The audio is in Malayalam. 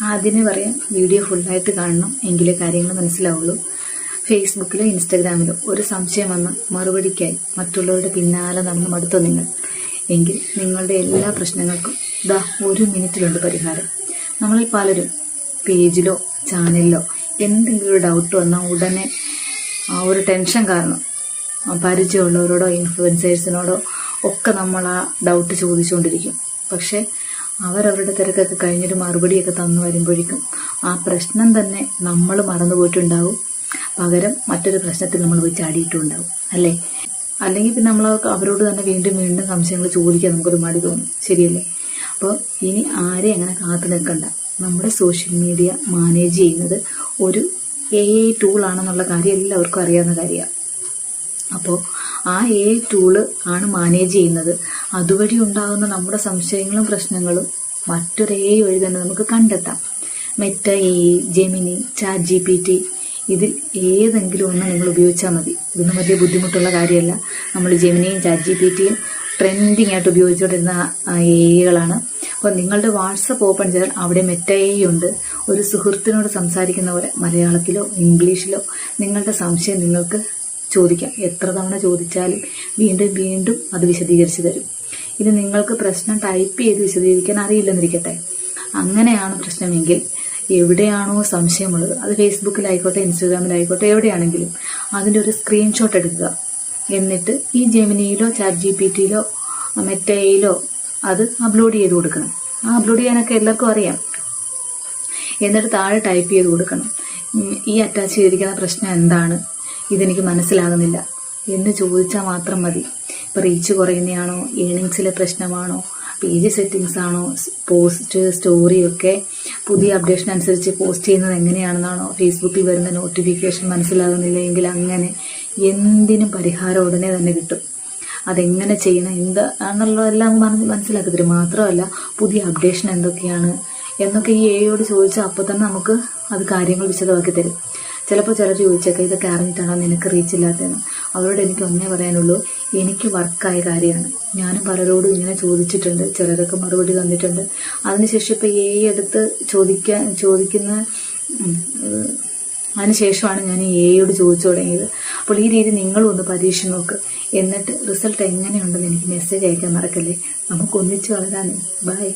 ആദ്യമേ പറയാം, വീഡിയോ ഫുള്ളായിട്ട് കാണണം, എങ്കിലേ കാര്യങ്ങൾ മനസ്സിലാവുള്ളൂ. ഫേസ്ബുക്കിലോ ഇൻസ്റ്റഗ്രാമിലോ ഒരു സംശയം വന്ന് മറുപടിക്കായി മറ്റുള്ളവരുടെ പിന്നാലെ നടന്ന് മടുത്തോ നിങ്ങൾ? എങ്കിൽ നിങ്ങളുടെ എല്ലാ പ്രശ്നങ്ങൾക്കും ദാ 1 മിനിറ്റിലുണ്ട് പരിഹാരം. നമ്മളിൽ പലരും പേജിലോ ചാനലിലോ എന്തെങ്കിലും ഒരു ഡൗട്ട് വന്നാൽ ഉടനെ ആ ഒരു ടെൻഷൻ കാരണം പരിചയമുള്ളവരോടോ ഇൻഫ്ലുവൻസേഴ്സിനോടോ ഒക്കെ നമ്മൾ ആ ഡൗട്ട് ചോദിച്ചുകൊണ്ടിരിക്കും. പക്ഷേ അവരവരുടെ തിരക്കൊക്കെ കഴിഞ്ഞൊരു മറുപടിയൊക്കെ തന്നു വരുമ്പോഴേക്കും ആ പ്രശ്നം തന്നെ നമ്മൾ മറന്നു പോയിട്ടുണ്ടാവും. പകരം മറ്റൊരു പ്രശ്നത്തിൽ നമ്മൾ പോയി ചാടിയിട്ടുണ്ടാവും, അല്ലേ? അല്ലെങ്കിൽ പിന്നെ നമ്മൾ അവരോട് തന്നെ വീണ്ടും വീണ്ടും സംശയങ്ങൾ ചോദിക്കാൻ നമുക്കൊരു മടി തോന്നും, ശരിയല്ലേ? അപ്പോൾ ഇനി ആരെയും അങ്ങനെ കാത്തു നിൽക്കണ്ട. നമ്മുടെ സോഷ്യൽ മീഡിയ മാനേജ് ചെയ്യുന്നത് ഒരു AI ടൂളാണെന്നുള്ള കാര്യം എല്ലാവർക്കും അറിയാവുന്ന കാര്യമാണ്. അപ്പോൾ ആ AI ടൂള് ആണ് മാനേജ് ചെയ്യുന്നത്. അതുവഴി ഉണ്ടാകുന്ന നമ്മുടെ സംശയങ്ങളും പ്രശ്നങ്ങളും മറ്റൊരു AI വഴി തന്നെ നമുക്ക് കണ്ടെത്താം. മെറ്റ AI, ജെമിനി, ChatGPT ഇതിൽ ഏതെങ്കിലും ഒന്ന് നിങ്ങൾ ഉപയോഗിച്ചാൽ മതി. ഇതൊന്നും വലിയ ബുദ്ധിമുട്ടുള്ള കാര്യമല്ല. നമ്മൾ ജെമിനിയും ChatGPTയും ട്രെൻഡിങ് ആയിട്ട് ഉപയോഗിച്ചുകൊണ്ടിരുന്ന AIകളാണ്. അപ്പോൾ നിങ്ങളുടെ വാട്സപ്പ് ഓപ്പൺ ചെയ്താൽ അവിടെ മെറ്റ AI ഉണ്ട്. ഒരു സുഹൃത്തിനോട് സംസാരിക്കുന്ന പോലെ മലയാളത്തിലോ ഇംഗ്ലീഷിലോ നിങ്ങളുടെ സംശയം നിങ്ങൾക്ക് ചോദിക്കാം. എത്ര തവണ ചോദിച്ചാലും വീണ്ടും വീണ്ടും അത് വിശദീകരിച്ച് തരും. ഇത് നിങ്ങൾക്ക് പ്രശ്നം ടൈപ്പ് ചെയ്ത് വിശദീകരിക്കാൻ അറിയില്ലെന്നിരിക്കട്ടെ. അങ്ങനെയാണ് പ്രശ്നമെങ്കിൽ എവിടെയാണോ സംശയമുള്ളത്, അത് ഫേസ്ബുക്കിലായിക്കോട്ടെ ഇൻസ്റ്റഗ്രാമിലായിക്കോട്ടെ എവിടെയാണെങ്കിലും അതിൻ്റെ ഒരു സ്ക്രീൻഷോട്ട് എടുക്കുക. എന്നിട്ട് ഈ ജെമിനിയിലോ ChatGPTയിലോ മെറ്റ AIയിലോ അത് അപ്ലോഡ് ചെയ്ത് കൊടുക്കണം. ആ അപ്ലോഡ് ചെയ്യാനൊക്കെ എല്ലാവർക്കും അറിയാം. എന്നിട്ട് താഴെ ടൈപ്പ് ചെയ്ത് കൊടുക്കണം. ഈ അറ്റാച്ച് ചെയ്തിരിക്കുന്ന പ്രശ്നം എന്താണ്, ഇതെനിക്ക് മനസ്സിലാകുന്നില്ല എന്ന് ചോദിച്ചാൽ മാത്രം മതി. ഇപ്പോൾ റീച്ച് കുറയുന്നതാണോ, ഏണിങ്സിലെ പ്രശ്നമാണോ, പേജ് സെറ്റിങ്സ് ആണോ, പോസ്റ്റ് സ്റ്റോറിയൊക്കെ പുതിയ അപ്ഡേഷൻ അനുസരിച്ച് പോസ്റ്റ് ചെയ്യുന്നത് എങ്ങനെയാണെന്നാണോ, ഫേസ്ബുക്കിൽ വരുന്ന നോട്ടിഫിക്കേഷൻ മനസ്സിലാകുന്നില്ല എങ്കിൽ അങ്ങനെ എന്തിനും പരിഹാരം ഉടനെ തന്നെ കിട്ടും. അതെങ്ങനെ ചെയ്യണം എന്താണെന്നുള്ളതെല്ലാം മനസ്സിലാക്കി തരും. മാത്രമല്ല പുതിയ അപ്ഡേഷൻ എന്തൊക്കെയാണ് എന്നൊക്കെ ഈ AIയോട് ചോദിച്ചാൽ അപ്പോൾ തന്നെ നമുക്ക് അത് കാര്യങ്ങൾ വിശദമാക്കി തരും. ചിലപ്പോൾ ചിലർ ചോദിച്ചേക്കാം, ഇതൊക്കെ അറിഞ്ഞിട്ടാണോ നിനക്ക് റീച്ച് ഇല്ലാത്തതെന്ന്. അവരോട് എനിക്ക് ഒന്നേ പറയാനുള്ളൂ, എനിക്ക് വർക്കായ കാര്യമാണ്. ഞാനും പലരോടും ഇങ്ങനെ ചോദിച്ചിട്ടുണ്ട്, ചിലരൊക്കെ മറുപടി തന്നിട്ടുണ്ട്. അതിനുശേഷം ഇപ്പോൾ AI എടുത്ത് ചോദിക്കുന്ന അതിനുശേഷമാണ് ഞാൻ ഈ AIയോട് ചോദിച്ചു തുടങ്ങിയത്. അപ്പോൾ ഈ രീതി നിങ്ങളും ഒന്ന് പരീക്ഷ നോക്ക്. എന്നിട്ട് റിസൾട്ട് എങ്ങനെയുണ്ടെന്ന് എനിക്ക് മെസ്സേജ് അയക്കാൻ മറക്കല്ലേ. നമുക്കൊന്നിച്ച് വളരാനേ. ബൈ.